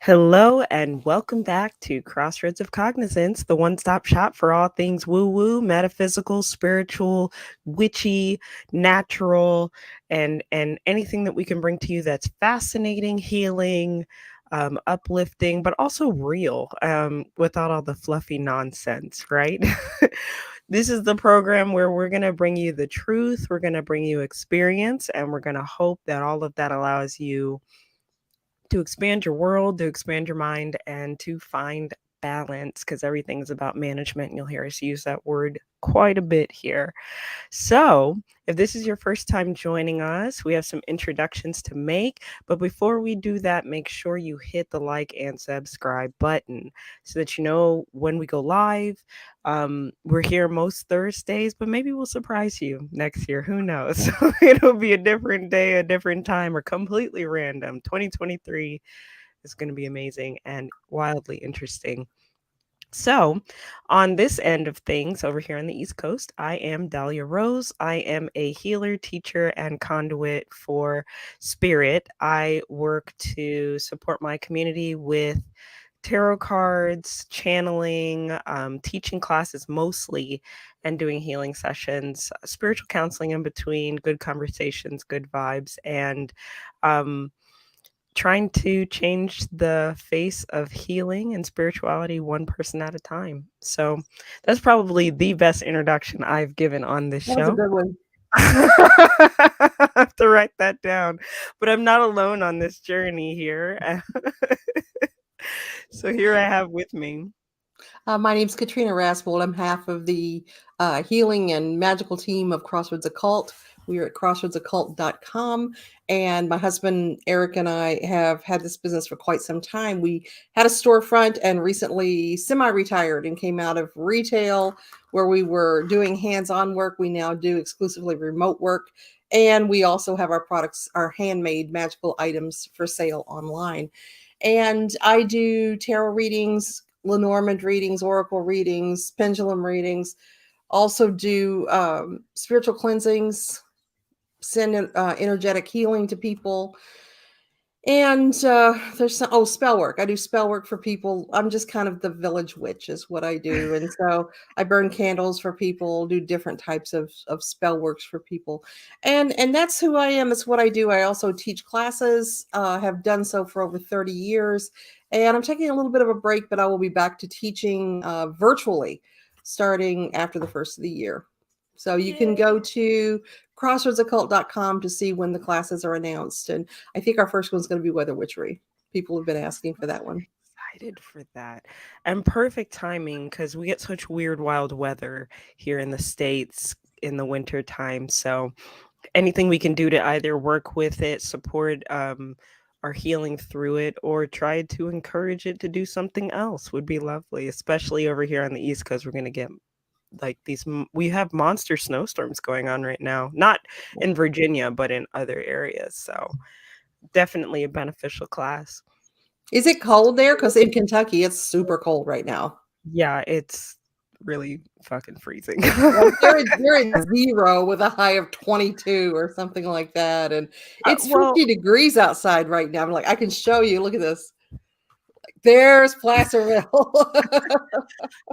Hello and welcome back to Crossroads of Cognizance, the one-stop shop for all things woo-woo, metaphysical, spiritual, witchy, natural, and anything that we can bring to you that's fascinating, healing, uplifting, but also real, without all the fluffy nonsense, right? This is the program where we're going to bring you the truth, we're going to bring you experience, and we're going to hope that all of that allows you to expand your world, to expand your mind, and to find balance because everything's about management. And you'll hear us use that word quite a bit here. So, if this is your first time joining us, we have some introductions to make. But before we do that, make sure you hit the like and subscribe button so that you know when we go live. We're here most Thursdays, but maybe we'll surprise you next year. Who knows? It'll be a different day, a different time, or completely random. 2023 is going to be amazing and wildly interesting. So, on this end of things over here on the East Coast, I am Dahlia Rose. I am a healer, teacher, and conduit for spirit. I work to support my community with tarot cards, channeling, teaching classes mostly, and doing healing sessions, spiritual counseling in between, good conversations, good vibes, and um, trying to change the face of healing and spirituality one person at a time. So that's probably the best introduction I've given on this That was a show. good one. I have to write that down. But I'm not alone on this journey here. So here I have with me. My name's Katrina Raspel. I'm half of the healing and magical team of Crossroads Occult. We are at crossroadsoccult.com. And my husband, Eric, and I have had this business for quite some time. We had a storefront and recently semi retired and came out of retail where we were doing hands on work. We now do exclusively remote work. And we also have our products, our handmade magical items for sale online. And I do tarot readings, Lenormand readings, oracle readings, pendulum readings. Also do spiritual cleansings, send energetic healing to people. And there's some spell work. I do spell work for people. I'm just kind of the village witch is what I do. And so I burn candles for people, do different types of spell works for people. And that's who I am. It's what I do. I also teach classes, have done so for over 30 years. And I'm taking a little bit of a break, but I will be back to teaching virtually starting after the first of the year. So you can go to crossroadsoccult.com to see when the classes are announced. And I think our first one's going to be weather witchery. People have been asking for that one. Excited for that. And perfect timing because we get such weird, wild weather here in the States in the winter time. So anything we can do to either work with it, support our healing through it, or try to encourage it to do something else would be lovely, especially over here on the East Coast. We're going to get like we have monster snowstorms going on right now, not in Virginia, but in other areas. So definitely a beneficial class. Is it cold there? Because in Kentucky, it's super cold right now. Yeah, it's really fucking freezing. Like they're at zero with a high of 22 or something like that. And it's Well, 50 degrees outside right now. I'm like, I can show you. Look at this. There's Placerville.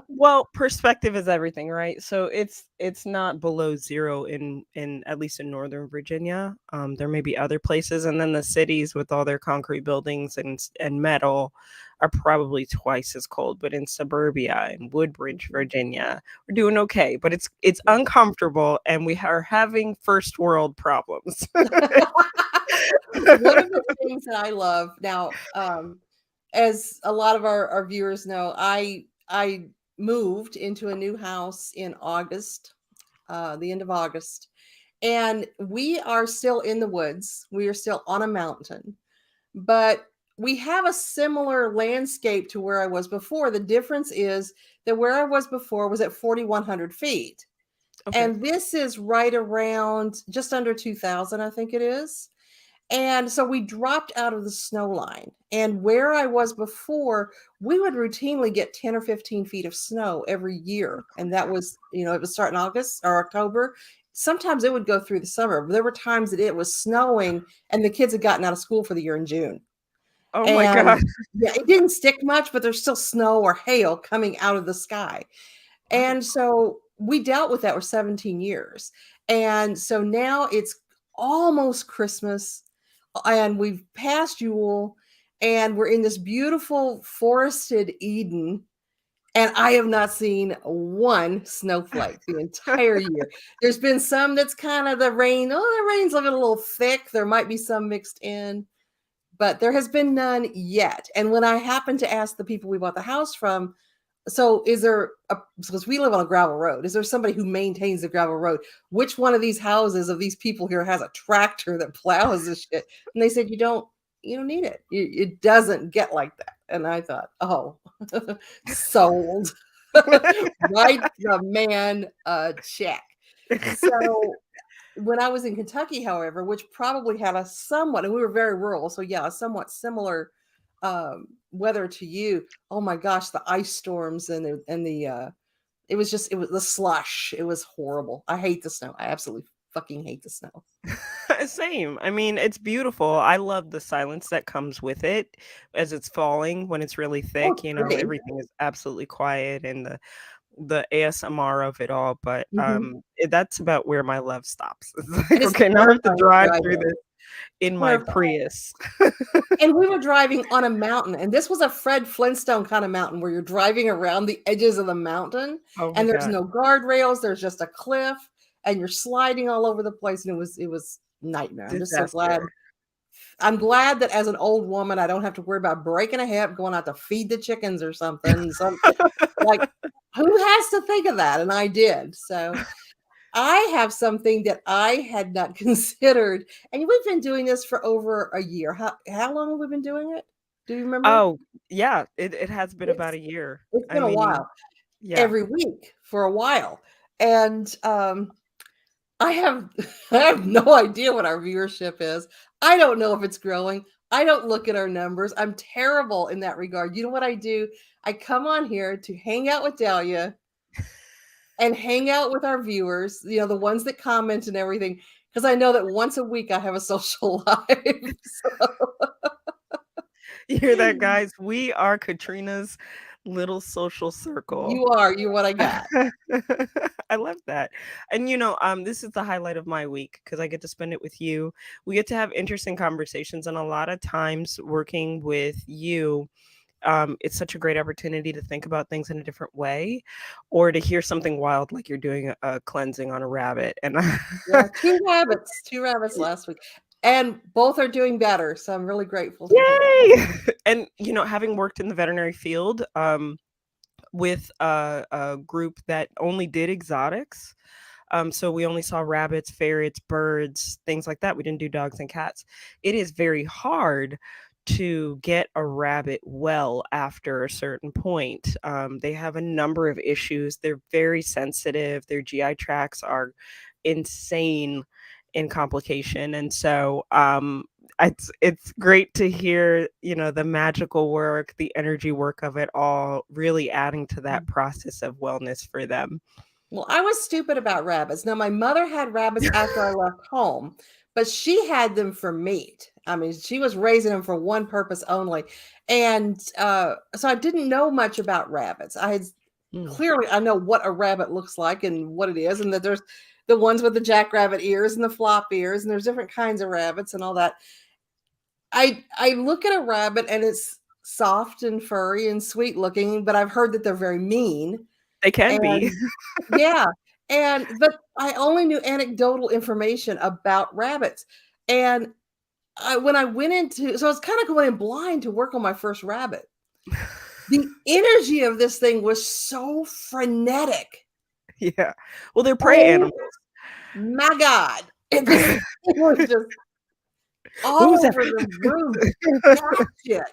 well, perspective is everything, right? So it's not below zero in at least in Northern Virginia. There may be other places, and then the cities with all their concrete buildings and metal are probably twice as cold. But in suburbia in Woodbridge, Virginia, we're doing okay. But it's uncomfortable, and we are having first world problems. One of the things that I love now, as a lot of our viewers know, I moved into a new house in August, the end of August, and we are still in the woods. We are still on a mountain, but we have a similar landscape to where I was before. The difference is that where I was before was at 4,100 feet. Okay. And this is right around just under 2,000, I think it is. And so we dropped out of the snow line. And where I was before, we would routinely get 10 or 15 feet of snow every year. And that was, it would start in August or October. Sometimes it would go through the summer. There were times that it was snowing and the kids had gotten out of school for the year in June. Oh my And God. yeah, it didn't stick much, but there's still snow or hail coming out of the sky. Wow. And so we dealt with that for 17 years. And so now it's almost Christmas and we've passed Yule and we're in this beautiful forested Eden. And I have not seen one snowflake the entire year. There's been some that's kind of the rain. Oh, the rain's looking a little thick. There might be some mixed in, but there has been none yet. And when I happened to ask the people we bought the house from, so is there because we live on a gravel road, is there somebody who maintains the gravel road? Which one of these houses of these people here has a tractor that plows this shit? And they said, you don't need it. It doesn't get like that. And I thought, oh, sold. Write the man a check. So when I was in Kentucky, however, which probably had a somewhat, and we were very rural, so yeah, a somewhat similar weather to you. Oh my gosh, the ice storms and it was the slush. It was horrible. I hate the snow. I absolutely fucking hate the snow. Same. I mean, it's beautiful. I love the silence that comes with it as it's falling when it's really Oh, thick, it's pretty. everything is absolutely quiet and the ASMR of it all, but, Mhm. that's about where my love stops. It's It like, is "Okay, now I have to terrifying to drive drive through in. this in my Terrifying. Prius." And we were driving on a mountain, and this was a Fred Flintstone kind of mountain where you're driving around the edges of the mountain, Oh my and there's god. no guardrails, there's just a cliff, and you're sliding all over the place, and it was nightmare. I'm just so glad. Disaster. I'm glad that as an old woman, I don't have to worry about breaking a hip, going out to feed the chickens or something. So, like, who has to think of that? And I did. So I have something that I had not considered, and we've been doing this for over a year. How long have we been doing it? Do you remember? Oh, yeah, it has been about It's a year. it's I been a mean, while. yeah. Every week for a while, and I have I have no idea what our viewership is. I don't know if it's growing. I don't look at our numbers. I'm terrible in that regard. You know what I do? I come on here to hang out with Dahlia and hang out with our viewers, the ones that comment and everything, because I know that once a week I have a social life. You hear that, guys? We are Katrina's little social circle. You're what I got. I love that. And this is the highlight of my week because I get to spend it with you. We get to have interesting conversations, and a lot of times working with you, it's such a great opportunity to think about things in a different way, or to hear something wild like you're doing a cleansing on a rabbit. And Yeah, two rabbits last week, and both are doing better. So I'm really grateful to hear that. yay! And having worked in the veterinary field, with a group that only did exotics. So we only saw rabbits, ferrets, birds, things like that. We didn't do dogs and cats. It is very hard to get a rabbit well after a certain point. They have a number of issues. They're very sensitive. Their GI tracts are insane in complication. And so it's great to hear, the magical work, the energy work of it all really adding to that process of wellness for them. Well, I was stupid about rabbits. Now, my mother had rabbits after I left home, but she had them for meat. I mean, she was raising them for one purpose only. And so I didn't know much about rabbits. Mm. Clearly, I know what a rabbit looks like and what it is, and that there's the ones with the jackrabbit ears and the flop ears, and there's different kinds of rabbits and all that. I look at a rabbit and it's soft and furry and sweet looking, but I've heard that they're very mean. They can be. And yeah, but I only knew anecdotal information about rabbits. And when I went into, so I was kind of going in blind to work on my first rabbit. The energy of this thing was so frenetic. Yeah. Well, they're prey Oh animals. my God. It was just all Who's that? over the room, just shit.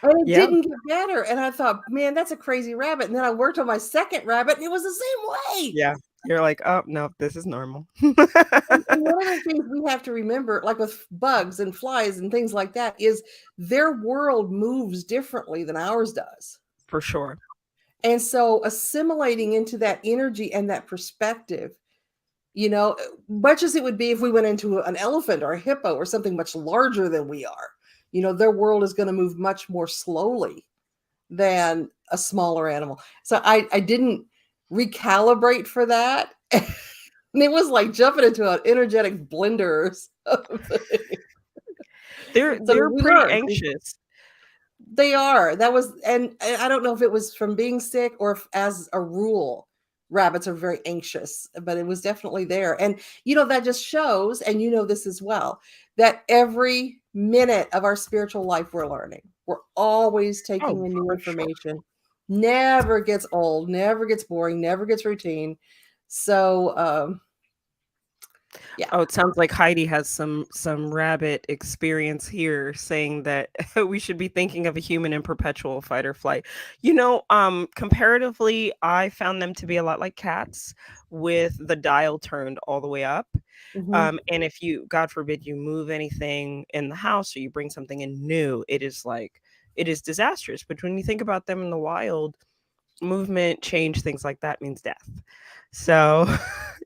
And it Yeah, didn't get better. And I thought, man, that's a crazy rabbit. And then I worked on my second rabbit and it was the same way. yeah. You're like, "Oh, no, this is normal." And one of the things we have to remember, like with bugs and flies and things like that, is their world moves differently than ours does. For sure. And so assimilating into that energy and that perspective, much as it would be if we went into an elephant or a hippo or something much larger than we are, Their world is going to move much more slowly than a smaller animal. So I didn't recalibrate for that. And it was like jumping into an energetic blender or something. So They're we pretty learned. anxious. They are. That was, and I don't know if it was from being sick or if, as a rule, rabbits are very anxious, but it was definitely there. And, that just shows, and this as well, that every minute of our spiritual life we're learning. We're always Oh, taking in new for sure. information. Never gets old, never gets boring, never gets routine. So, yeah. Oh, it sounds like Heidi has some rabbit experience here, saying that we should be thinking of a human in perpetual fight or flight. Comparatively, I found them to be a lot like cats with the dial turned all the way up. Mhm. And if you, God forbid, you move anything in the house or you bring something in new, it is disastrous. But when you think about them in the wild, movement, change, things like that means death. So,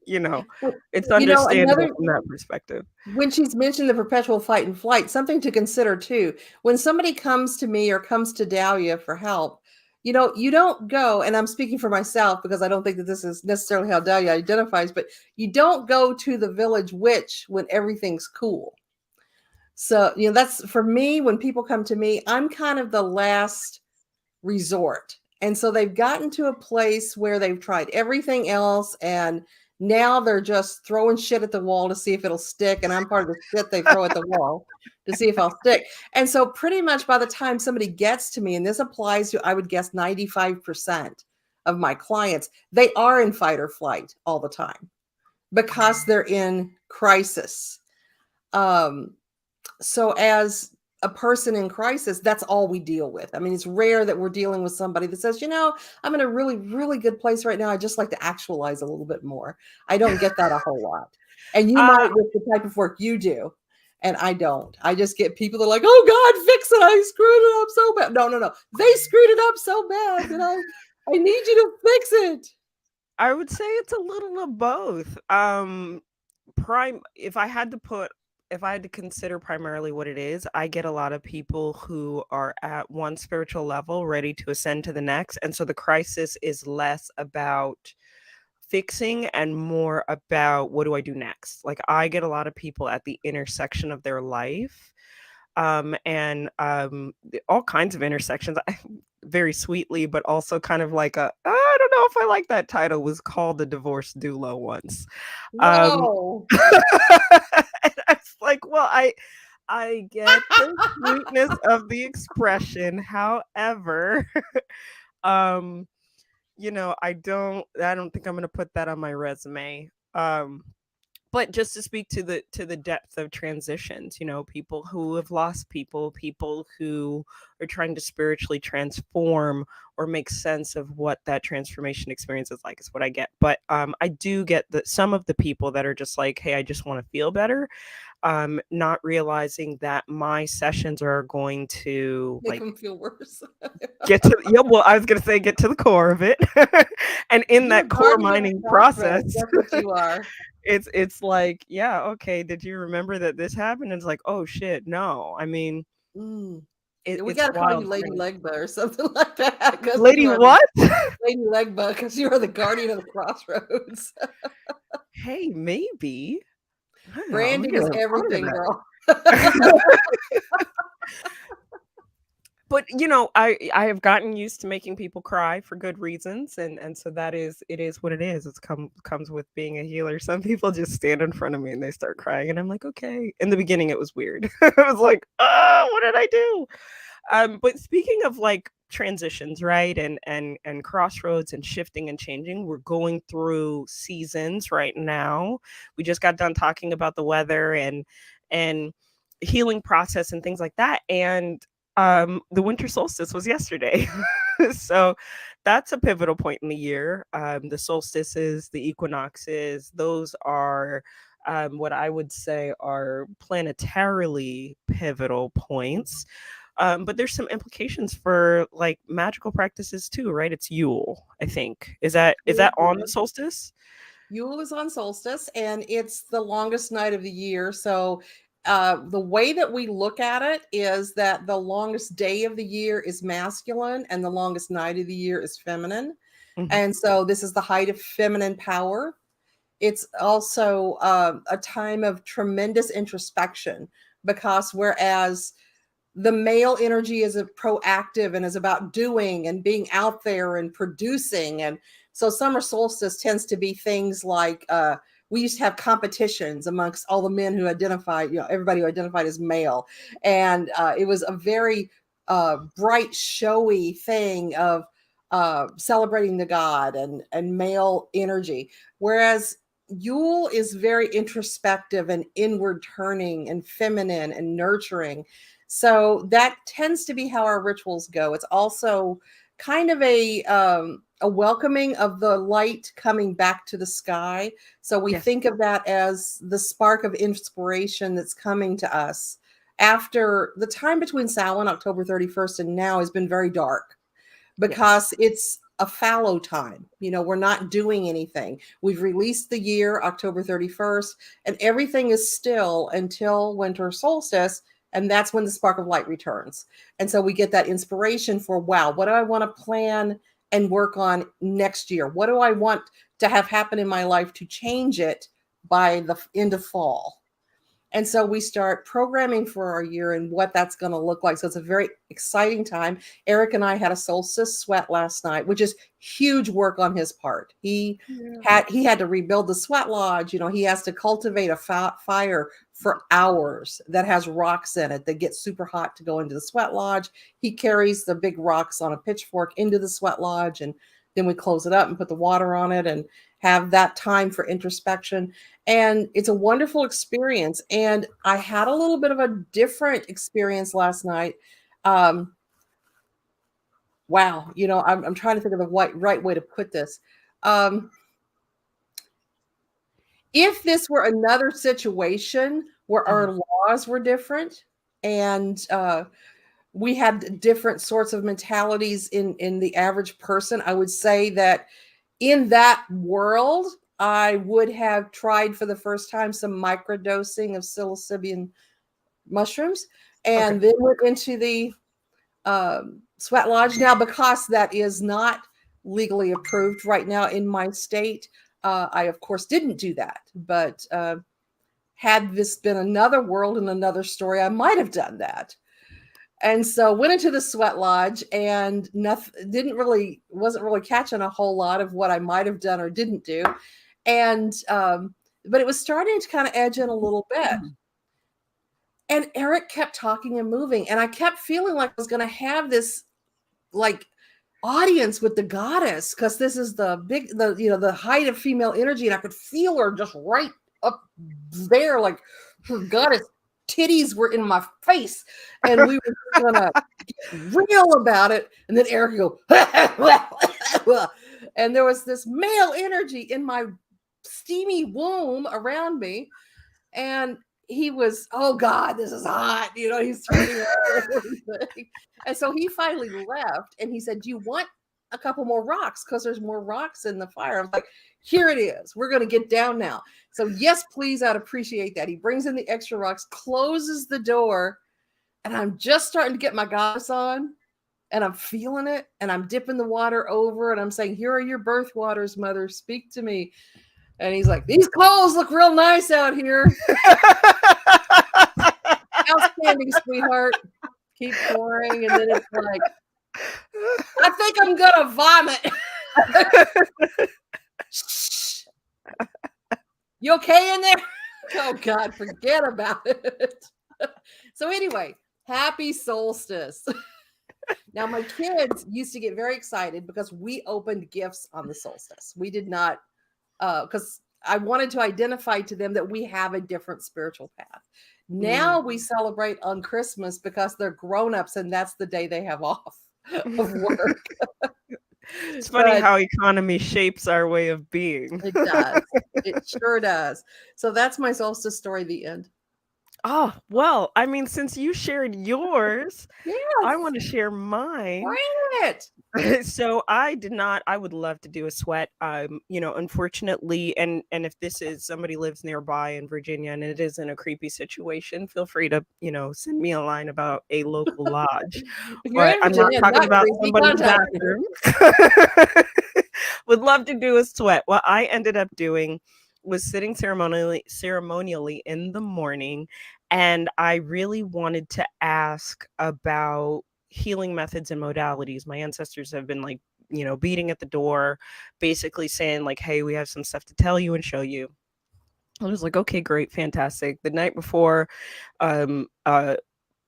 you know, it's understandable Another, from that perspective. when she's mentioned the perpetual fight and flight, something to consider too. When somebody comes to me or comes to Dahlia for help, you don't go, and I'm speaking for myself because I don't think that this is necessarily how Dahlia identifies, but you don't go to the village witch when everything's cool. So, that's for me, when people come to me, I'm kind of the last resort. And so they've gotten to a place where they've tried everything else, and now they're just throwing shit at the wall to see if it'll stick. And I'm part of the shit they throw at the wall to see if I'll stick. And so pretty much by the time somebody gets to me, and this applies to, I would guess, 95% of my clients, they are in fight or flight all the time because they're in crisis. So as a person in crisis, that's all we deal with. I mean, it's rare that we're dealing with somebody that says, I'm in a really, really good place right now. I just like to actualize a little bit more. I don't get that a whole lot. And you Uh, might with the type of work you do. And I don't. I just get people that are like, oh God, fix it. I screwed it up so bad. No. They screwed it up so bad that I need you to fix it. I would say it's a little of both. Prime if I had to consider primarily what it is, I get a lot of people who are at one spiritual level ready to ascend to the next. And so the crisis is less about fixing and more about what do I do next? Like I get a lot of people at the intersection of their life. And all kinds of intersections, very sweetly, but also kind of like I don't know if I like that title, was called the divorce doula once. Um, Whoa. and I was like, well, I get the sweetness of the expression. However, um, I don't think I'm gonna put that on my resume. But just to speak to the depth of transitions, people who have lost people who are trying to spiritually transform or make sense of what that transformation experience is like, is what I get. But I do get that some of the people that are just like, hey, I just want to feel better, not realizing that my sessions are going to Make them feel worse. get to, yeah, well, I was gonna say get to the core of it. And in You're a that core guardian of the mining process, crossroads. That's what you are. it's like, yeah, okay, did you remember that this happened? And it's like, oh shit, no. I mean, Mm. it, Yeah, we it's got to call you wild to Lady me. Legba or something like that because Lady you are the what? Lady Legba because you are the guardian of the crossroads. Hey, maybe. I don't know, I'm Branding gonna is get part of everything, that. girl. But I have gotten used to making people cry for good reasons, and so it is what it is. Comes with being a healer. Some people just stand in front of me and they start crying, and I'm like, okay. In the beginning, it was weird. I was like, oh, what did I do? But speaking of like transitions, right, and crossroads and shifting and changing, we're going through seasons right now. We just got done talking about the weather and healing process and things like that, and the winter solstice was yesterday. So that's a pivotal point in the year. The solstices, the equinoxes, those are what I would say are planetarily pivotal points. But there's some implications for like magical practices too, right? It's Yule, I think. Is that on the solstice? Yule is on solstice, and it's the longest night of the year. So the way that we look at it is that the longest day of the year is masculine and the longest night of the year is feminine. Mhm. And so this is the height of feminine power. It's also a time of tremendous introspection, because whereas the male energy is a proactive and is about doing and being out there and producing. And so summer solstice tends to be things like we used to have competitions amongst all the men who identified, everybody who identified as male. And it was a very bright, showy thing of celebrating the god and male energy. Whereas Yule is very introspective and inward turning and feminine and nurturing. So that tends to be how our rituals go. It's also kind of a welcoming of the light coming back to the sky. So we Yes. think of that as the spark of inspiration that's coming to us after the time between Samhain, October 31st, and now has been very dark, because it's a fallow time. We're not doing anything. We've released the year October 31st, and everything is still until winter solstice. And that's when the spark of light returns. And so we get that inspiration for, wow, what do I want to plan and work on next year? What do I want to have happen in my life to change it by the end of fall? And so we start programming for our year and what that's going to look like. So it's a very exciting time. Eric and I had a solstice sweat last night, which is huge work on his part. He had to rebuild the sweat lodge. He has to cultivate a fire for hours that has rocks in it that get super hot to go into the sweat lodge. He carries the big rocks on a pitchfork into the sweat lodge, and then we close it up and put the water on it and have that time for introspection. And it's a wonderful experience. And I had a little bit of a different experience last night. Wow. I'm trying to think of the right way to put this. If this were another situation where our laws were different and we had different sorts of mentalities in the average person, I would say that in that world, I would have tried for the first time some microdosing of psilocybin mushrooms, and then went into the sweat lodge. Now, because that is not legally approved right now in my state, I, of course, didn't do that. But had this been another world and another story, I might have done that. And so went into the sweat lodge and wasn't really catching a whole lot of what I might have done or didn't do. And, but it was starting to kind of edge in a little bit. And Eric kept talking and moving. And I kept feeling like I was going to have this like audience with the goddess, because this is the height of female energy. And I could feel her just right up there, like her goddess titties were in my face, and we were gonna get real about it. And then Eric would go, and there was this male energy in my steamy womb around me, and he was, oh God, this is hot, he's turning everything. And so he finally left, and he said, do you want a couple more rocks? Because there's more rocks in the fire. I was like, here it is. We're going to get down now. So yes, please, I'd appreciate that. He brings in the extra rocks, closes the door, and I'm just starting to get my goddess on, and I'm feeling it, and I'm dipping the water over, and I'm saying, here are your birth waters, mother. Speak to me. And he's like, these clothes look real nice out here. Outstanding, sweetheart. Keep pouring. And then it's like, I think I'm going to vomit. Shh. You okay in there? Oh, God, forget about it. So anyway, happy solstice. Now, my kids used to get very excited because we opened gifts on the solstice. We did not, because I wanted to identify to them that we have a different spiritual path. Now we celebrate on Christmas because they're grown-ups and that's the day they have off of work. It's funny how economy shapes our way of being. It does. It sure does. So that's my solstice story, the end. Oh, well, I mean, since you shared yours, I Yes, want to share bring mine. it. So I did not. I would love to do a sweat. Unfortunately, and if this is somebody lives nearby in Virginia and it isn't a creepy situation, feel free to, send me a line about a local lodge. If you're But in I'm not Virginia and talking not about creepy, somebody's contact me. bathroom. Would love to do a sweat. What I ended up doing was sitting ceremonially in the morning, and I really wanted to ask about healing methods and modalities. My ancestors have been like, beating at the door, basically saying like, "Hey, we have some stuff to tell you and show you." I was like, "Okay, great, fantastic." The night before, um, uh,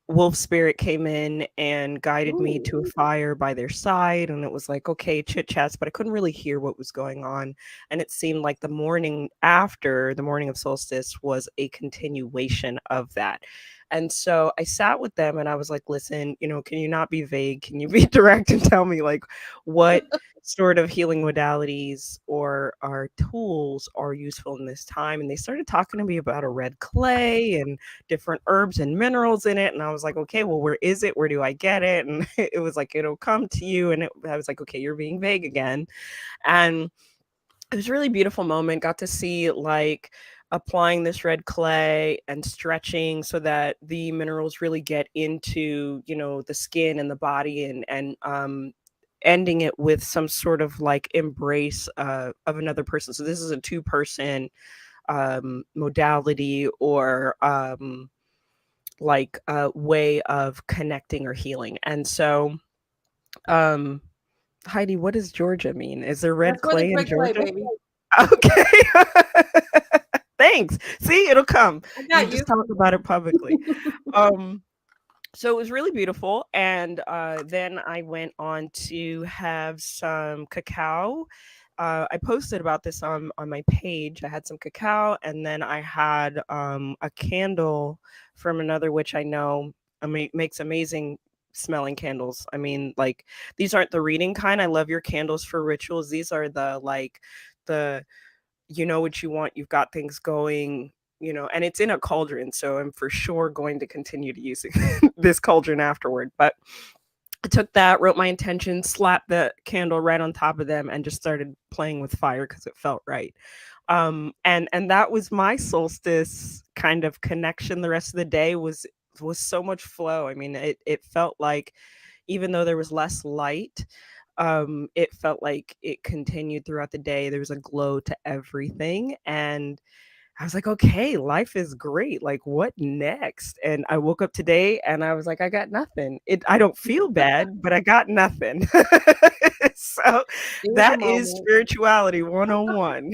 wolf spirit came in and guided me Ooh. to a fire by their side, and it was like, okay, chit chats, but I couldn't really hear what was going on. And it seemed like the morning after the morning of solstice was a continuation of that. And so I sat with them and I was like, listen, can you not be vague? Can you be direct and tell me like what sort of healing modalities or our tools are useful in this time? And they started talking to me about a red clay and different herbs and minerals in it. And I was like, okay, well, where is it? Where do I get it? And it was like, it'll come to you. And I was like, okay, you're being vague again. And it was a really beautiful moment. Got to see like applying this red clay and stretching so that the minerals really get into, the skin and the body, and ending it with some sort of like embrace of another person. So this is a two-person modality or like a way of connecting or healing. And so, um, Heidi, what does Georgia mean? Is there red That's where the clay in great play, Georgia? baby. Okay. Thanks. See, it'll come. I You got you. just talk about it publicly. Um, so it was really beautiful. And then I went on to have some cacao. I posted about this on my page. I had some cacao, and then I had a candle from another witch I know. Makes amazing smelling candles. I mean, like these aren't the reading kind. I love your candles for rituals. These are the like the you know what you want. You've got things going. And it's in a cauldron, so I'm for sure going to continue to use this cauldron afterward. But I took that, wrote my intention, slapped the candle right on top of them, and just started playing with fire because it felt right. And that was my solstice kind of connection. The rest of the day was so much flow. I mean, it felt like even though there was less light, it felt like it continued throughout the day. There was a glow to everything, and I was like, okay, life is great. Like, what next? And I woke up today and I was like, I got nothing. I don't feel bad, but I got nothing. So Seize the that is moment. spirituality 101.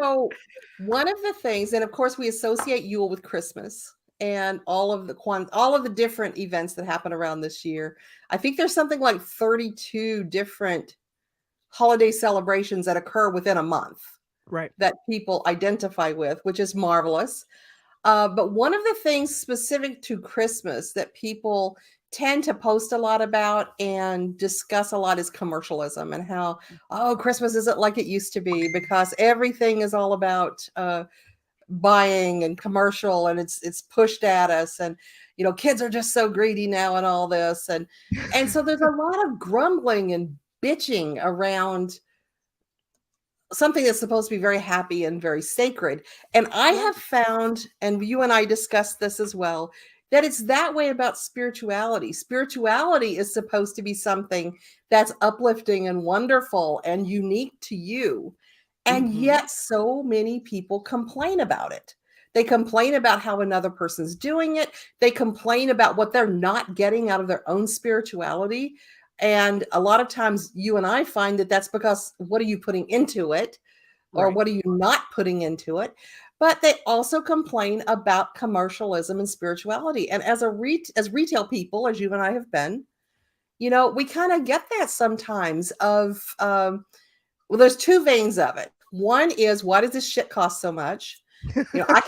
So, one of the things, and of course, we associate Yule with Christmas and all of the different events that happen around this year. I think there's something like 32 different holiday celebrations that occur within a month Right. that people identify with, which is marvelous. But one of the things specific to Christmas that people tend to post a lot about and discuss a lot is commercialism and how, oh, Christmas isn't like it used to be because everything is all about buying and commercial, and it's pushed at us, and kids are just so greedy now and all this, and so there's a lot of grumbling and bitching around something that's supposed to be very happy and very sacred. And I Right. have found, and you and I discussed this as well, that it's that way about spirituality. Spirituality is supposed to be something that's uplifting and wonderful and unique to you. And Hmm. yet, so many people complain about it. They complain about how another person's doing it. They complain about what they're not getting out of their own spirituality. And a lot of times, you and I find that that's because what are you putting into it? Or Right. what are you not putting into it? But they also complain about commercialism and spirituality. And as retail people, as you and I have been, we kind of get that sometimes of well, there's two veins of it. One is, why does this shit cost so much? I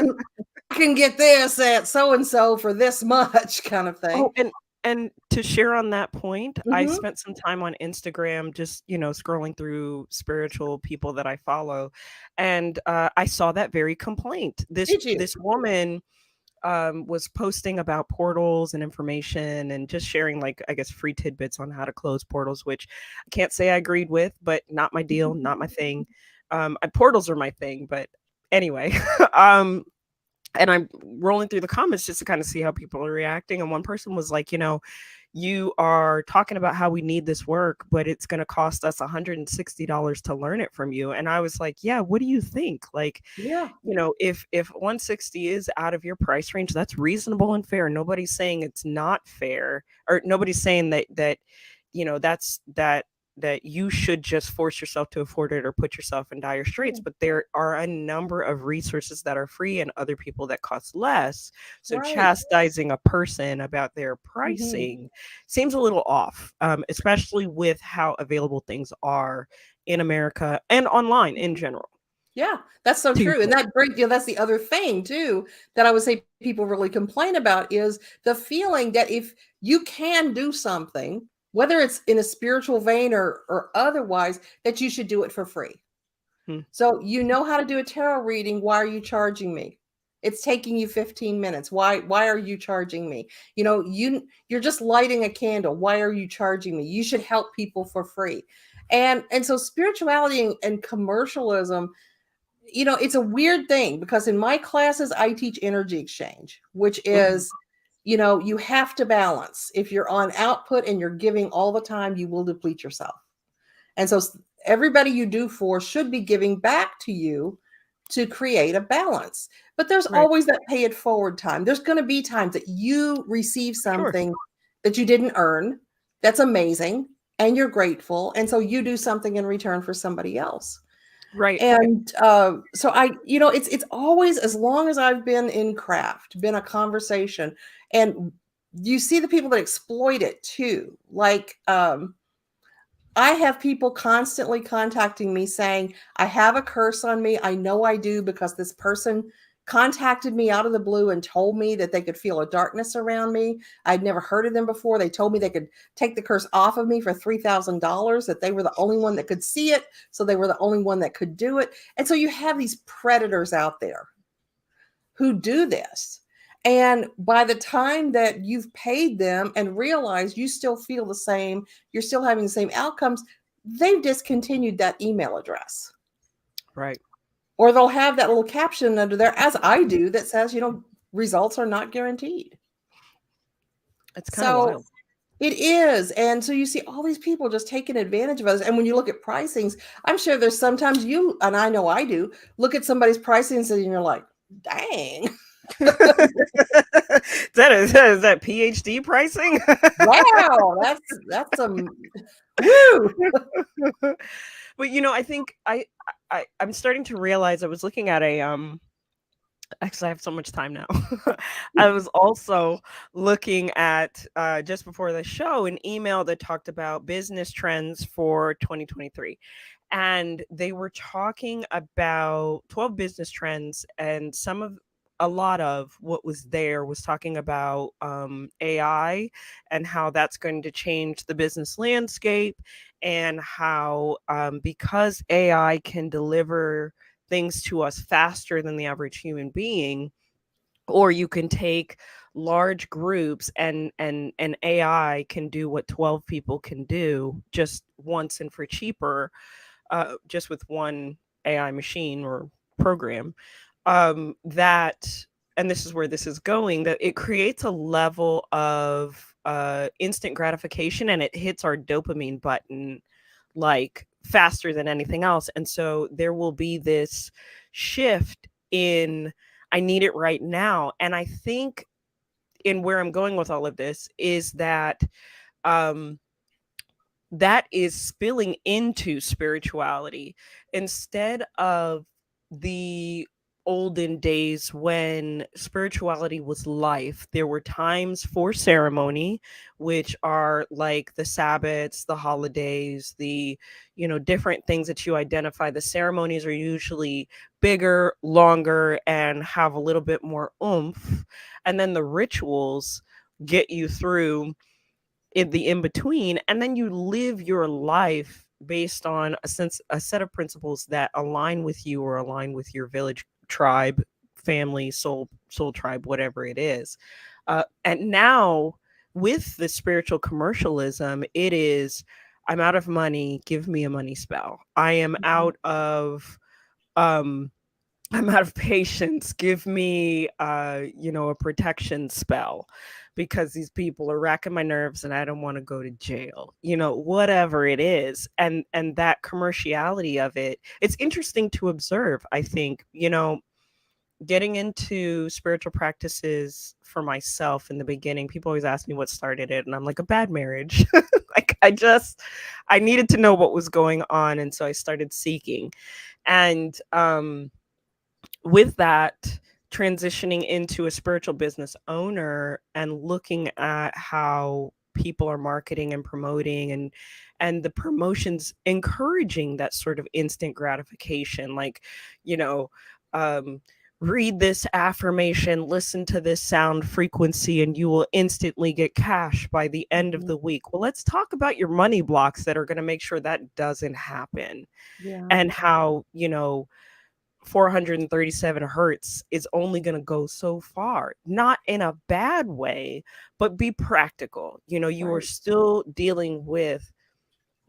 can get this at so and so for this much, kind of Oh, thing. and to share on that point, I Hmm. spent some time on Instagram just, scrolling through spiritual people that I follow, and I saw that very complaint. This Did you? this woman was posting about portals and information and just sharing, like, I guess, free tidbits on how to close portals, which I can't say I agreed with, but not my deal, not my thing. Portals are my thing, but anyway. um, and I'm rolling through the comments just to kind of see how people are reacting. And one person was like, you are talking about how we need this work, but it's going to cost us $160 to learn it from you. And I was like, yeah, what do you think? Like, Yeah. if 160 is out of your price range, that's reasonable and fair. Nobody's saying it's not fair, or nobody's saying that that's that you should just force yourself to afford it or put yourself in dire straits. But there are a number of resources that are free and other people that cost less. So Right. chastising a person about their Hmm. pricing seems a little off, especially with how available things are in America and online in general. Yeah, that's so To your true. And point. that brings, that's the other thing too that I would say people really complain about is the feeling that if you can do something, whether it's in a spiritual vein or otherwise, that you should do it for free. Hmm. So you know how to do a tarot reading. Why are you charging me? It's taking you 15 minutes. Why are you charging me? You're just lighting a candle. Why are you charging me? You should help people for free. And so spirituality and commercialism, it's a weird thing because in my classes I teach energy exchange, which Mhm. is, you have to balance. If you're on output and you're giving all the time, you will deplete yourself. And so everybody you do for should be giving back to you to create a balance. But there's Right. always that pay it forward time. There's going to be times that you receive Sure. something that you didn't earn. That's amazing. And you're grateful. And so you do something in return for somebody else. Right. And so it's always, as long as I've been in craft, been a conversation. And you see the people that exploit it too. Like, I have people constantly contacting me saying, I have a curse on me. I know I do because this person contacted me out of the blue and told me that they could feel a darkness around me. I'd never heard of them before. They told me they could take the curse off of me for $3,000, that they were the only one that could see it. So they were the only one that could do it. And so you have these predators out there who do this. And by the time that you've paid them and realize you still feel the same, you're still having the same outcomes, they've discontinued that email address. Right. Or they'll have that little caption under there, as I do, that says, results are not guaranteed. It's kind of So wild. it is. And so you see all these people just taking advantage of us. And when you look at pricings, I'm sure there's sometimes you, and I know I do, look at somebody's pricings and you're like, dang. Is that PhD pricing? Wow, that's some woo. But I think I'm starting to realize. I was looking at a actually, I have so much time now. I was also looking at, just before the show, an email that talked about business trends for 2023. And they were talking about 12 business trends, and a lot of what was there was talking about AI and how that's going to change the business landscape, and how, because AI can deliver things to us faster than the average human being, or you can take large groups, and AI can do what 12 people can do just once and for cheaper, just with one AI machine or program, that and this is where this is going, that it creates a level of instant gratification, and it hits our dopamine button like faster than anything else. And so there will be this shift in, I need it right now. And I think, in where I'm going with all of this, is that um that is spilling into spirituality, instead of the olden days when spirituality was life. There were times for ceremony, which are like the Sabbats, the holidays, the different things that you identify. The ceremonies are usually bigger, longer, and have a little bit more oomph, and then the rituals get you through in the in between, and then you live your life based on a set of principles that align with you or align with your village, tribe, family, soul tribe, whatever it is. And now with the spiritual commercialism, it is, I'm out of money, give me a money spell. I am Mhm. out of um I'm out of patience. Give me, a protection spell because these people are racking my nerves and I don't want to go to jail. Whatever it is, and that commerciality of it. It's interesting to observe. I think getting into spiritual practices for myself in the beginning. People always ask me what started it, and I'm like, a bad marriage. Like I needed to know what was going on, and so I started seeking, and with that, transitioning into a spiritual business owner and looking at how people are marketing and promoting, and the promotions encouraging that sort of instant gratification, like, you know um read this affirmation, listen to this sound frequency, and you will instantly get cash by the end of Mhm. the week. Well, let's talk about your money blocks that are going to make sure that doesn't happen, Yeah. and how 437 hertz is only going to go so far, not in a bad way, but be practical. You are Right. still dealing with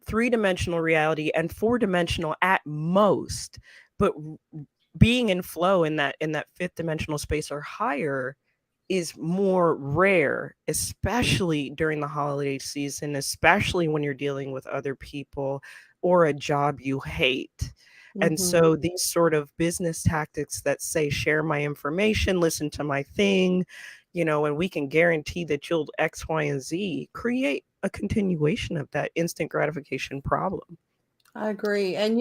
three-dimensional reality and four-dimensional at most, but being in flow in that fifth dimensional space or higher is more rare, especially during the holiday season, especially when you're dealing with other people or a job you hate. And Hmm. so these sort of business tactics that say, share my information, listen to my thing, and we can guarantee that you'll X, Y, and Z, create a continuation of that instant gratification problem. I agree. And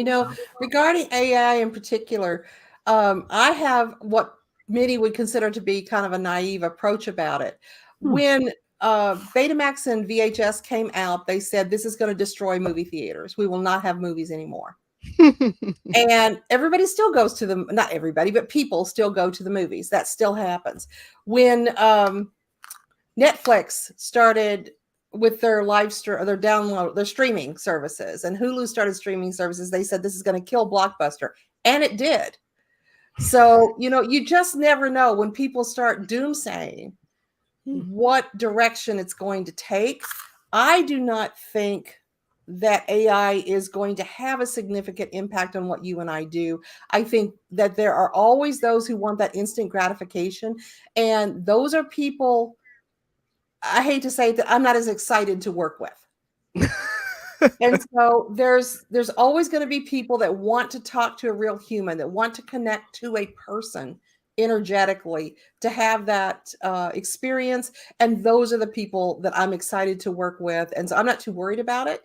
regarding AI in particular, I have what many would consider to be kind of a naive approach about it. Hmm. When Betamax and VHS came out, they said this is going to destroy movie theaters. We will not have movies anymore. And everybody still goes to them. Not everybody, but people still go to the movies. That still happens. When Netflix started with their their download, their streaming services, and Hulu started streaming services, they said this is going to kill Blockbuster, and it did. So you just never know when people start doomsaying Hmm. what direction it's going to take. I do not think that AI is going to have a significant impact on what you and I do. I think that there are always those who want that instant gratification, and those are people, I hate to say that, I'm not as excited to work with. And so there's always going to be people that want to talk to a real human, that want to connect to a person energetically, to have that experience. And those are the people that I'm excited to work with. And so I'm not too worried about it.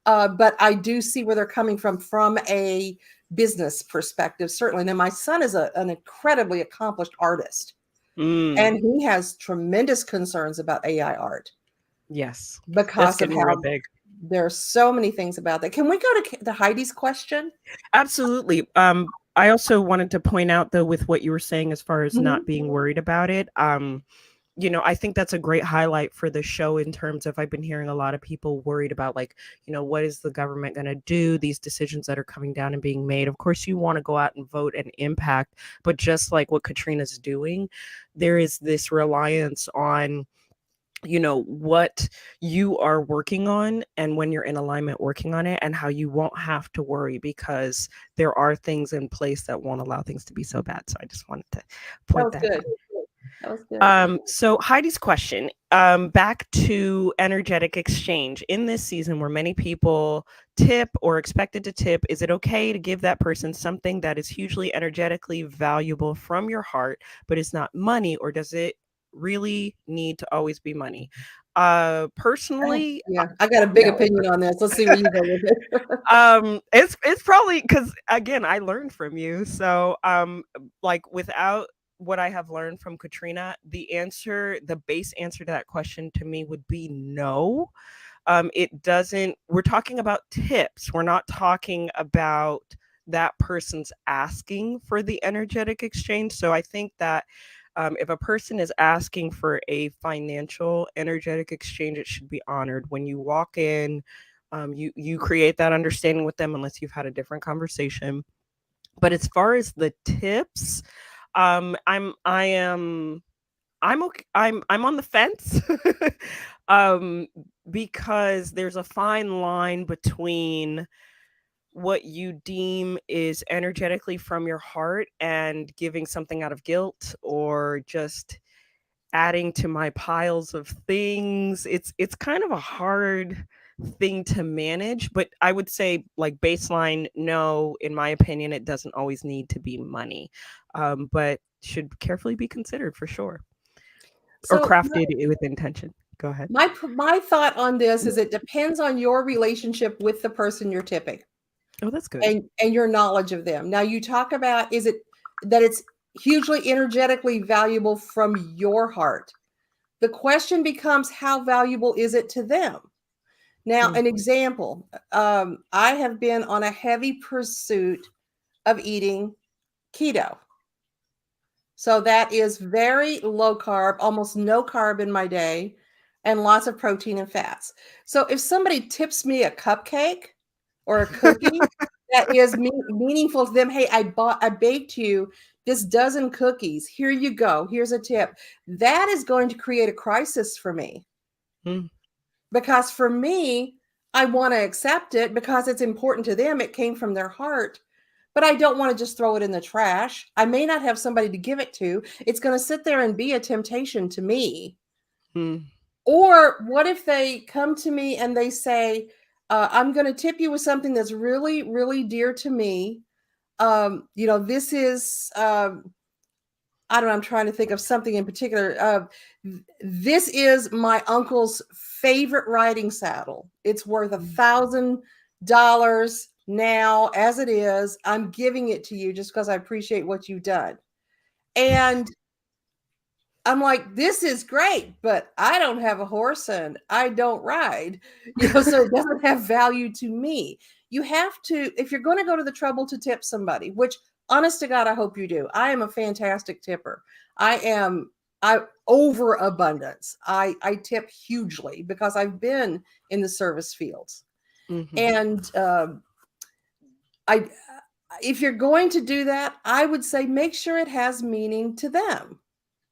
But I do see where they're coming from a business perspective, certainly. Now, my son is an incredibly accomplished artist, Mm, and he has tremendous concerns about AI art yes, that's because of getting real how big. there are so many things about that. Can we go to Heidi's question? Absolutely. I also wanted to point out, though, with what you were saying as far as not Mhm. being worried about it. I think that's a great highlight for the show in terms of, I've been hearing a lot of people worried about, like, what is the government going to do? These decisions that are coming down and being made. Of course, you want to go out and vote and impact, but just like what Katrina's doing, there is this reliance on what you are working on, and when you're in alignment working on it, and how you won't have to worry because there are things in place that won't allow things to be so bad. So I just wanted to That point was that good. out. That was good. So Heidi's question, back to energetic exchange in this season where many people tip or expected to tip. Is it okay to give that person something that is hugely energetically valuable from your heart, but it's not money, or does it really need to always be money? Personally, Yeah, I got a big no. opinion on this. Let's see where you go with it. It's probably because, again, I learned from you. So like, without what I have learned from Katrina, the base answer to that question to me would be no. It doesn't, we're talking about tips. We're not talking about that person's asking for the energetic exchange. So I think that if a person is asking for a financial energetic exchange, it should be honored. When you walk in, you create that understanding with them, unless you've had a different conversation. But as far as the tips, I am I'm okay. I'm on the fence. um because there's a fine line between what you deem is energetically from your heart and giving something out of guilt, or just adding to my piles of things. It's kind of a hard thing to manage, but I would say, like, baseline, no, in my opinion, it doesn't always need to be money. But should carefully be considered for sure, or So crafted with intention. Go ahead. my thought on this is it depends on your relationship with the person you're tipping Oh, that's good. and your knowledge of them. Now you talk about, is it that it's hugely energetically valuable from your heart? The question becomes, how valuable is it to them? Now, Mm, an example, I have been on a heavy pursuit of eating keto. So that is very low carb, almost no carb in my day, and lots of protein and fats. So if somebody tips me a cupcake or a cookie that is meaningful to them, hey, I baked you this dozen cookies. Here you go. Here's a tip. That is going to create a crisis for me, mm, because for me, I want to accept it because it's important to them. It came from their heart, but I don't want to just throw it in the trash. I may not have somebody to give it to. It's going to sit there and be a temptation to me. mm. Or what if they come to me and they say, I'm going to tip you with something that's really, really dear to me. This is, I don't know, I'm trying to think of something in particular. This is my uncle's favorite riding saddle. It's worth $1,000 now as it is. I'm giving it to you just because I appreciate what you've done. And I'm like, this is great, but I don't have a horse and I don't ride, so it doesn't have value to me. You have to, if you're going to go to the trouble to tip somebody, which honest to God, I hope you do. I am a fantastic tipper. I overabundance. I tip hugely because I've been in the service fields. Mhm. And I, if you're going to do that, I would say make sure it has meaning to them,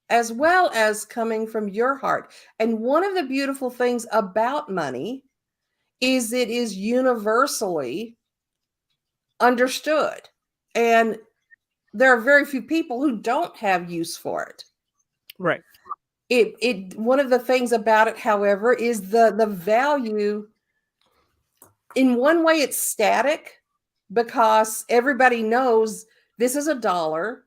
as well as coming from your heart. And one of the beautiful things about money is it is universally understood. And there are very few people who don't have use for it. Right. It one of the things about it, however, is the value. In one way, it's static because everybody knows this is $1.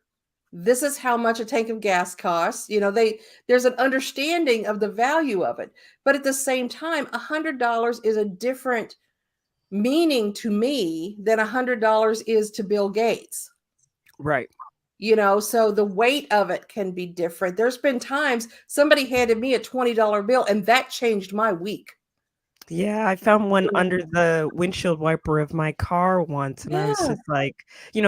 This is how much a tank of gas costs. There's an understanding of the value of it. But at the same time, $100 is a different meaning to me than $100 is to Bill Gates. Right. So the weight of it can be different. There's been times somebody handed me a $20 bill and that changed my week. Yeah, I found one under the windshield wiper of my car once, and I was Yeah. just like,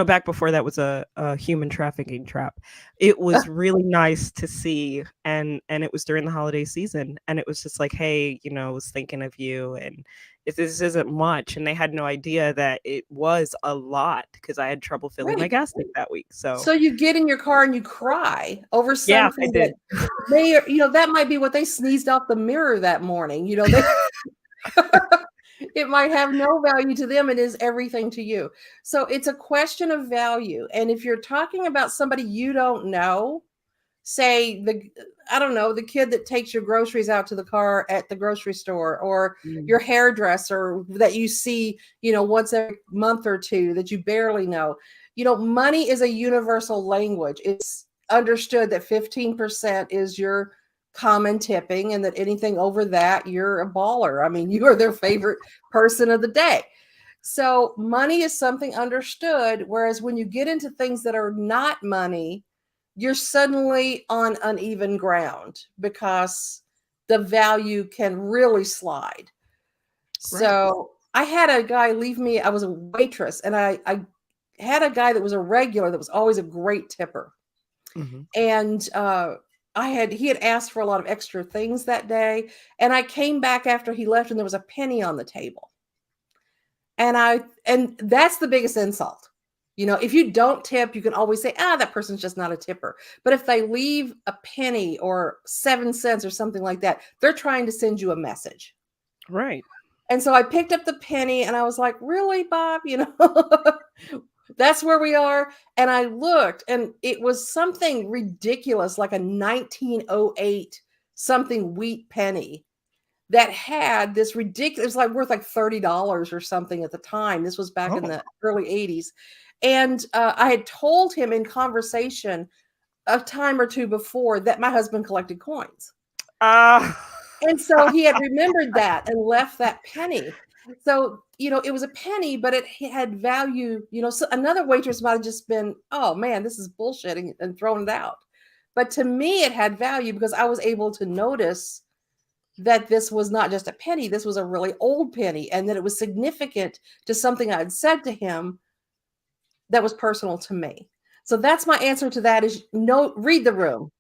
back before that was a human trafficking trap. It was really nice to see, and it was during the holiday season, and it was just like, hey, I was thinking of you, and if this isn't much, and they had no idea that it was a lot because I had trouble filling my Right. gas tank that week. So So you get in your car and you cry over yeah, I something that did. that might be what they sneezed off the mirror that morning. It might have no value to them. It is everything to you. So it's a question of value. And if you're talking about somebody you don't know, say I don't know, the kid that takes your groceries out to the car at the grocery store, or Mm, your hairdresser that you see, once every month or two that you barely know. Money is a universal language. It's understood that 15% is your common tipping, and that anything over that, you're a baller. I mean, you are their favorite person of the day. So money is something understood. Whereas when you get into things that are not money, you're suddenly on uneven ground because the value can really slide. right. So I had a guy leave me. I was a waitress, and I had a guy that was a regular that was always a great tipper. Mhm. And he had asked for a lot of extra things that day. And I came back after he left and there was a penny on the table. And that's the biggest insult. If you don't tip, you can always say, that person's just not a tipper. But if they leave a penny or 7 cents or something like that, they're trying to send you a message. Right. And so I picked up the penny and I was like, really, Bob? That's where we are. And I looked and it was something ridiculous, like a 1908 something wheat penny that had this ridiculous, it was like worth like $30 or something at the time. This was back in Oh. the early 80s. And I had told him in conversation a time or two before that my husband collected coins. And so he had remembered that and left that penny. So, it was a penny, but it had value. So another waitress might have just been, oh man, this is bullshit, and thrown it out. But to me, it had value because I was able to notice that this was not just a penny, this was a really old penny, and that it was significant to something I had said to him that was personal to me. So that's my answer to that is no, read the room.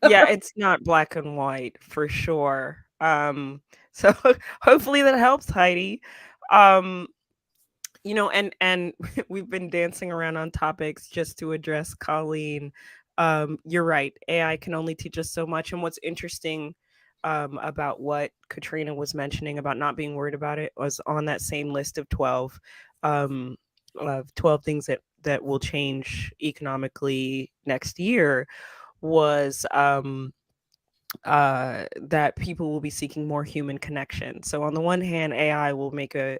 Yeah, it's not black and white for sure. So hopefully that helps, Heidi. Um, and we've been dancing around on topics just to address Colleen. You're right. AI can only teach us so much. And what's interesting about what Katrina was mentioning about not being worried about it was on that same list um, of 12 things that will change economically next year was that people will be seeking more human connection. So on the one hand, AI will make a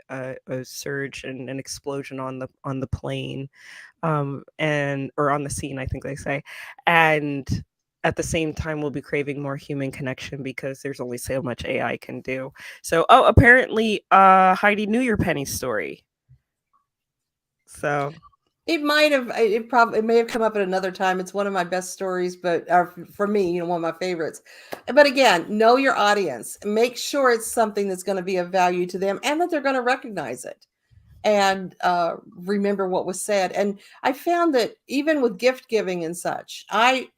surge and an explosion on the plane, and or on the scene, I think they say, and at the same time, we'll be craving more human connection because there's only so much AI can do. So, oh, apparently, Heidi knew your penny story. So It might have, it may have come up at another time. It's one of my best stories, but for me, one of my favorites. But again, know your audience. Make sure it's something that's going to be of value to them and that they're going to recognize it and remember what was said. And I found that even with gift giving and such, I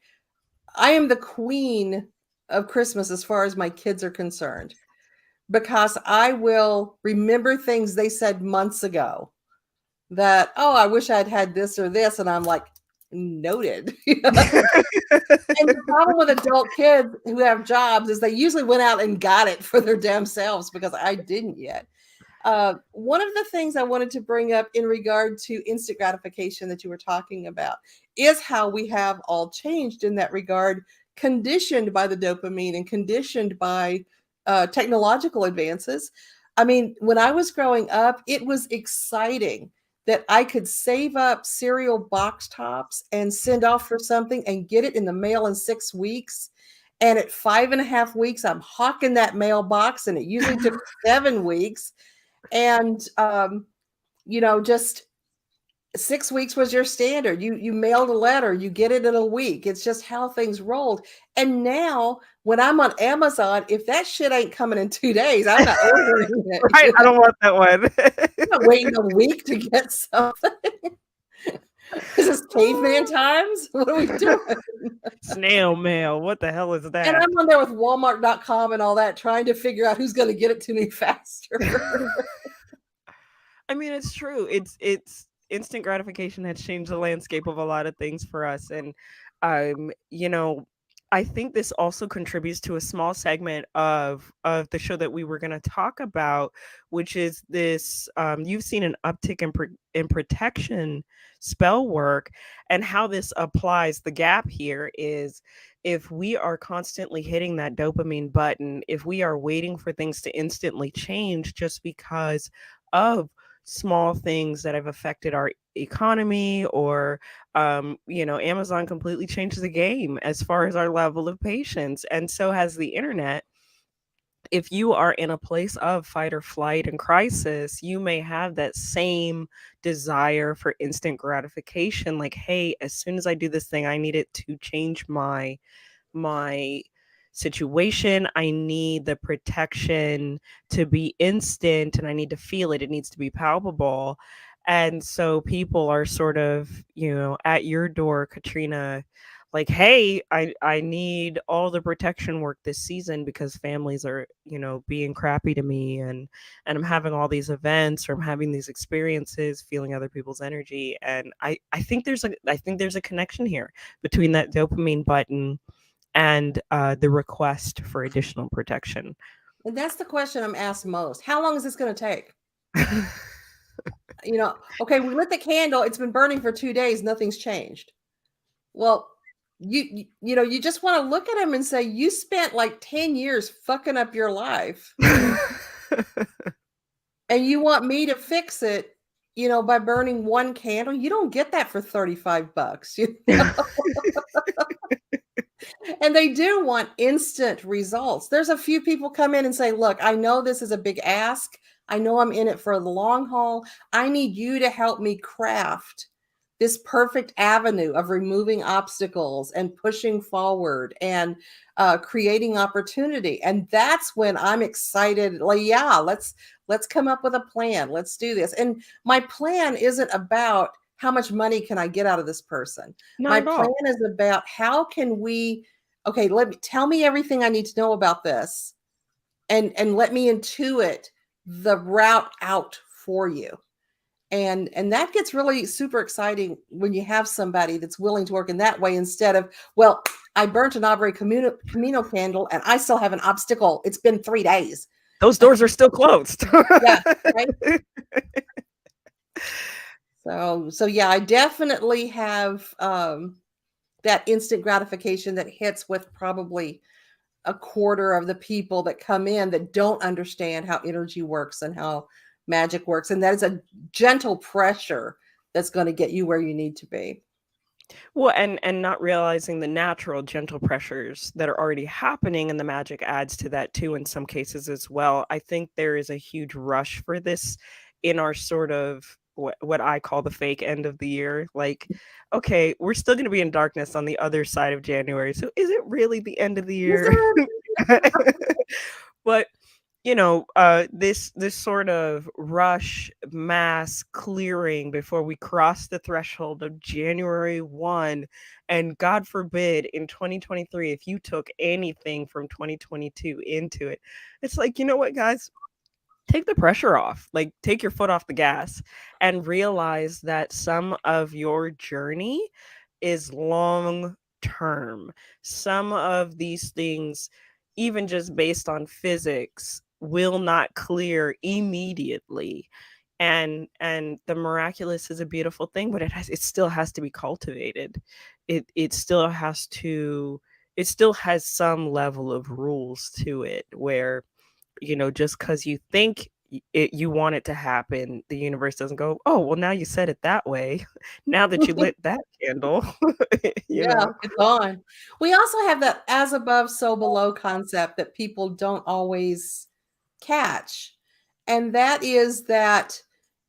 am the queen of Christmas as far as my kids are concerned, because I will remember things they said months ago that, oh, I wish I'd had this or this. And I'm like, noted. And the problem with adult kids who have jobs is they usually went out and got it for their damn selves because I didn't yet. One of the things I wanted to bring up in regard to instant gratification that you were talking about is how we have all changed in that regard, conditioned by the dopamine and conditioned by technological advances. I mean, when I was growing up, it was exciting that I could save up cereal box tops and send off for something and get it in the mail in 6 weeks. And at 5.5 weeks, I'm hawking that mailbox, and it usually took 7 weeks. And just 6 weeks was your standard. You mailed a letter, you get it in a week. It's just how things rolled. And now when I'm on Amazon, if that shit ain't coming in 2 days, I'm not ordering it. right, I don't want that one. I'm not waiting a week to get something. Is this caveman times? What are we doing? Snail mail. What the hell is that? And I'm on there with Walmart.com and all that, trying to figure out who's going to get it to me faster. I mean, it's true. It's instant gratification has changed the landscape of a lot of things for us, and you know, I think this also contributes to a small segment of the show that we were going to talk about, which is this. You've seen an uptick in protection spell work, and how this applies. The gap here is if we are constantly hitting that dopamine button, if we are waiting for things to instantly change just because of small things that have affected our economy, or Amazon completely changed the game as far as our level of patience, and so has the internet. If you are in a place of fight or flight and crisis, you may have that same desire for instant gratification, like, hey, as soon as I do this thing, I need it to change my situation. I need the protection to be instant, and I need to feel it. It needs to be palpable. And so people are sort of, at your door, Katrina, like, hey, I need all the protection work this season because families are, you know, being crappy to me, and I'm having all these events, or I'm having these experiences, feeling other people's energy. And I think there's a connection here between that dopamine button and the request for additional protection. And that's the question I'm asked most. How long is this going to take? Okay, we lit the candle. It's been burning for 2 days. Nothing's changed. Well, you just want to look at him and say, you spent like 10 years fucking up your life. And you want me to fix it, by burning one candle? You don't get that for $35. And they do want instant results. There's a few people come in and say, look, I know this is a big ask. I know I'm in it for the long haul. I need you to help me craft this perfect avenue of removing obstacles and pushing forward and creating opportunity. And that's when I'm excited. Like, yeah, let's come up with a plan. Let's do this. And my plan isn't about how much money can I get out of this person. Not My at plan all. is about how can we, okay, tell me everything I need to know about this, and let me intuit the route out for you. And that gets really super exciting when you have somebody that's willing to work in that way, instead of, well, I burnt an Aubrey Camino candle and I still have an obstacle. It's been 3 days. Those doors are still closed. Yeah, right. So yeah, I definitely have that instant gratification that hits with probably a quarter of the people that come in that don't understand how energy works and how magic works. And that is a gentle pressure that's going to get you where you need to be. Well, and not realizing the natural gentle pressures that are already happening, and the magic adds to that too in some cases as well. I think there is a huge rush for this in our sort of what I call the fake end of the year. Like, okay, we're still going to be in darkness on the other side of January. So is it really the end of the year? But this sort of rush mass clearing before we cross the threshold of January 1. And God forbid in 2023, if you took anything from 2022 into it, it's like, you know what, guys? Take the pressure off. Like, take your foot off the gas and realize that some of your journey is long term. Some of these things, even just based on physics, will not clear immediately. And the miraculous is a beautiful thing, but it still has to be cultivated. It still has to, it still has some level of rules to it, where just because you think you want it to happen, the universe doesn't go, oh, well, now you said it that way. Now that you lit that candle, you Yeah, know. it's on. We also have that as above, so below concept that people don't always catch. And that is that,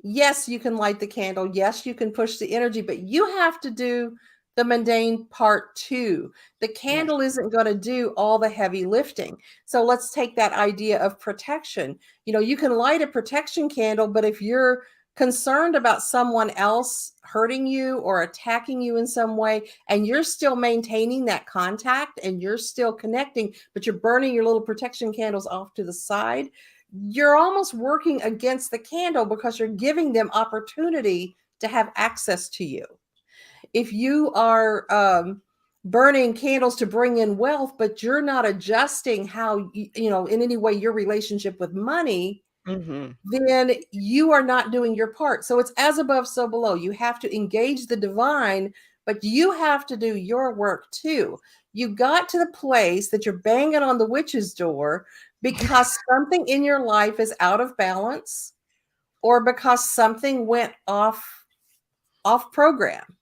yes, you can light the candle. Yes, you can push the energy, but you have to do the mundane part too. The Yes. candle isn't going to do all the heavy lifting. So let's take that idea of protection. You can light a protection candle, but if you're concerned about someone else hurting you or attacking you in some way, and you're still maintaining that contact and you're still connecting, but you're burning your little protection candles off to the side, you're almost working against the candle because you're giving them opportunity to have access to you. If you are burning candles to bring in wealth, but you're not adjusting how, in any way, your relationship with money, Mm-hmm. then you are not doing your part. So it's as above, so below. You have to engage the divine, but you have to do your work too. You got to the place that you're banging on the witch's door because something in your life is out of balance, or because something went off program,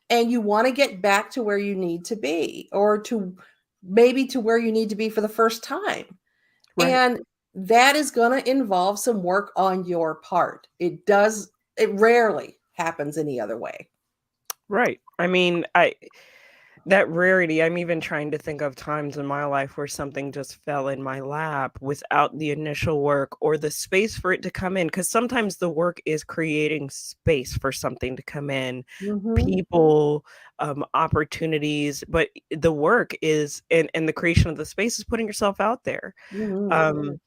and you want to get back to where you need to be, or to maybe to where you need to be for the first time. Right. And that is going to involve some work on your part. It rarely happens any other way. Right. I mean, That rarity, I'm even trying to think of times in my life where something just fell in my lap without the initial work or the space for it to come in. Because sometimes the work is creating space for something to come in, Mm-hmm. people, opportunities, but the work is, and the creation of the space is putting yourself out there, Mm-hmm. um,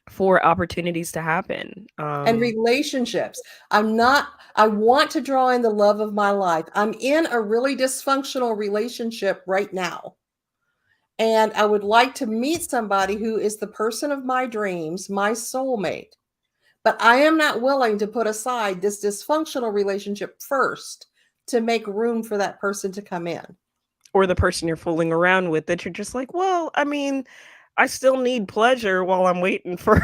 for opportunities to happen. And relationships. I want to draw in the love of my life. I'm in a really dysfunctional relationship right now. And I would like to meet somebody who is the person of my dreams, my soulmate. But I am not willing to put aside this dysfunctional relationship first to make room for that person to come in. or the person you're fooling around with that you're just like, well, I mean, I still need pleasure while I'm waiting for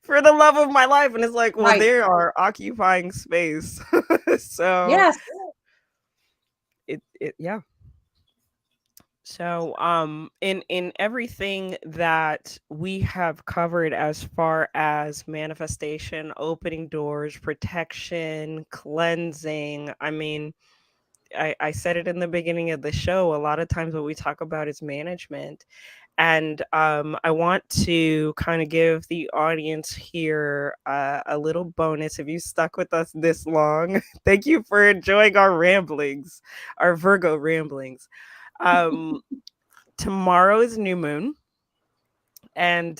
for the love of my life. And it's like, well, Right. they are occupying space. So Yes. yeah. So in everything that we have covered as far as manifestation, opening doors, protection, cleansing, I mean, I said it in the beginning of the show. A lot of times what we talk about is management. And I want to kind of give the audience here a little bonus. If you stuck with us this long, thank you for enjoying our ramblings, our Virgo ramblings. Um, Tomorrow is new moon. And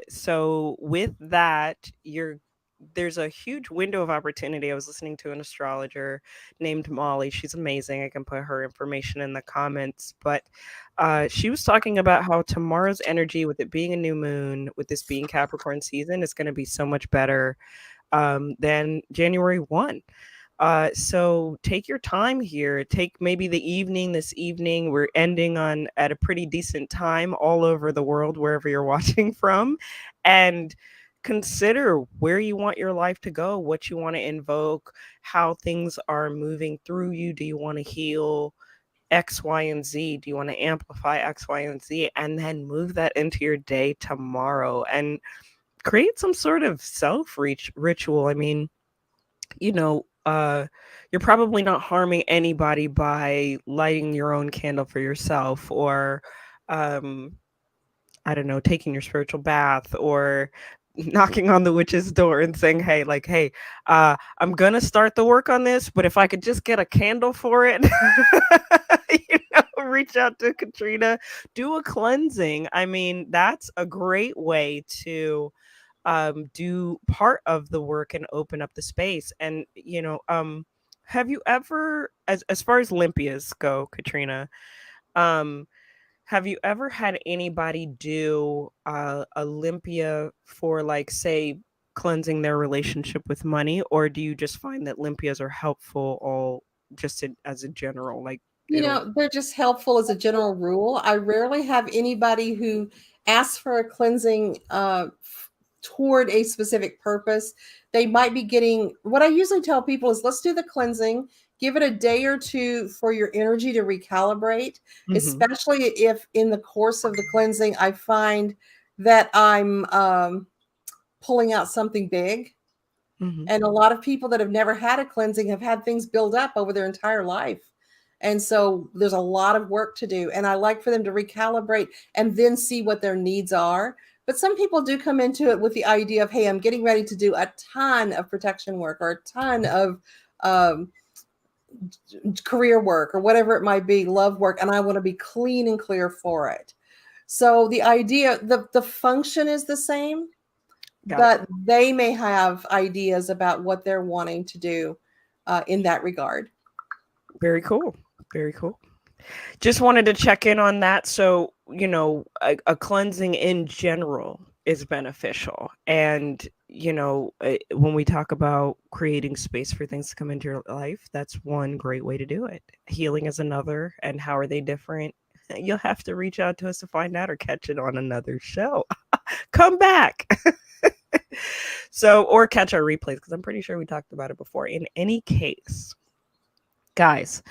so with that, there's a huge window of opportunity. I was listening to an astrologer named Molly. She's amazing. I can put her information in the comments. But she was talking about how tomorrow's energy, with it being a new moon, with this being Capricorn season, is going to be so much better than January 1. So take your time here. Take maybe the evening, this evening. We're ending on at a pretty decent time all over the world, wherever you're watching from. And consider where you want your life to go, what you want to invoke, how things are moving through you. Do you want to heal X, Y, and Z? Do you want to amplify X, Y, and Z? And then move that into your day tomorrow and create some sort of self reach ritual. I mean, you know, you're probably not harming anybody by lighting your own candle for yourself or, um, I don't know, taking your spiritual bath or knocking on the witch's door and saying, hey, like, hey, I'm going to start the work on this, but if I could just get a candle for it, reach out to Katrina, do a cleansing. I mean, that's a great way to do part of the work and open up the space. And have you ever, as far as Olympias go, Katrina, um, have you ever had anybody do Olympia for, like, say, cleansing their relationship with money, or do you just find that Olympias are helpful all just as a general, like it'll? They're just helpful as a general rule. I rarely have anybody who asks for a cleansing toward a specific purpose. They might be getting what I usually tell people is let's do the cleansing, give it a day or two for your energy to recalibrate, Hmm. especially if in the course of the cleansing I find that I'm pulling out something big. Hmm. And a lot of people that have never had a cleansing have had things build up over their entire life. And so there's a lot of work to do. And I like for them to recalibrate and then see what their needs are. But some people do come into it with the idea of, hey, I'm getting ready to do a ton of protection work or a ton of um, career work or whatever it might be, love work, and I want to be clean and clear for it. So the idea, the function is the same, Got it. but they may have ideas about what they're wanting to do in that regard. Very cool. Very cool. Just wanted to check in on that. So, a cleansing in general is beneficial. And, when we talk about creating space for things to come into your life, that's one great way to do it. Healing is another. And how are they different? You'll have to reach out to us to find out or catch it on another show. Come back. So, or catch our replays because I'm pretty sure we talked about it before. In any case, guys,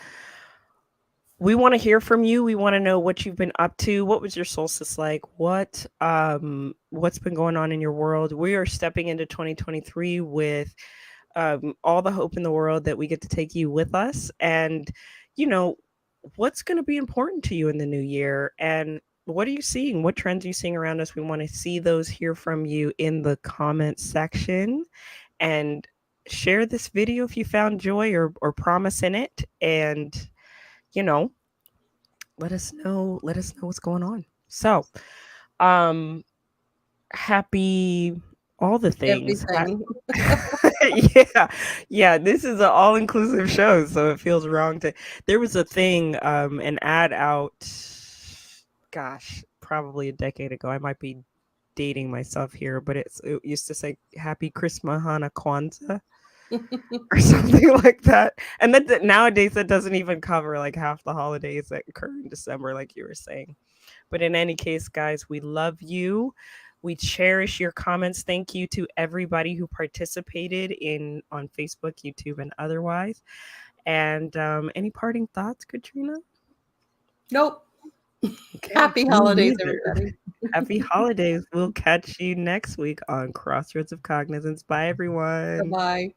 we want to hear from you. We want to know what you've been up to. What was your solstice like? What's been going on in your world? We are stepping into 2023 with all the hope in the world that we get to take you with us. And, you know, what's going to be important to you in the new year, and what are you seeing? What trends are you seeing around us? We want to see those, hear from you in the comment section, and share this video if you found joy or promise in it. And, you know, let us know what's going on. So, um, happy all the things. Everything. Yeah, yeah, this is an all-inclusive show, so it feels wrong to. There was a thing, an ad out, gosh, probably a decade ago. I might be dating myself here, but it used to say Happy Christmas Hana Kwanzaa or something like that. And then nowadays that doesn't even cover like half the holidays that occur in December, like you were saying. But in any case, guys, we love you. We cherish your comments. Thank you to everybody who participated in on Facebook, YouTube, and otherwise. And any parting thoughts, Katrina? Nope. Okay, Happy me holidays, neither. everybody. Happy holidays. We'll catch you next week on Crossroads of Cognizance. Bye, Bye everyone. bye.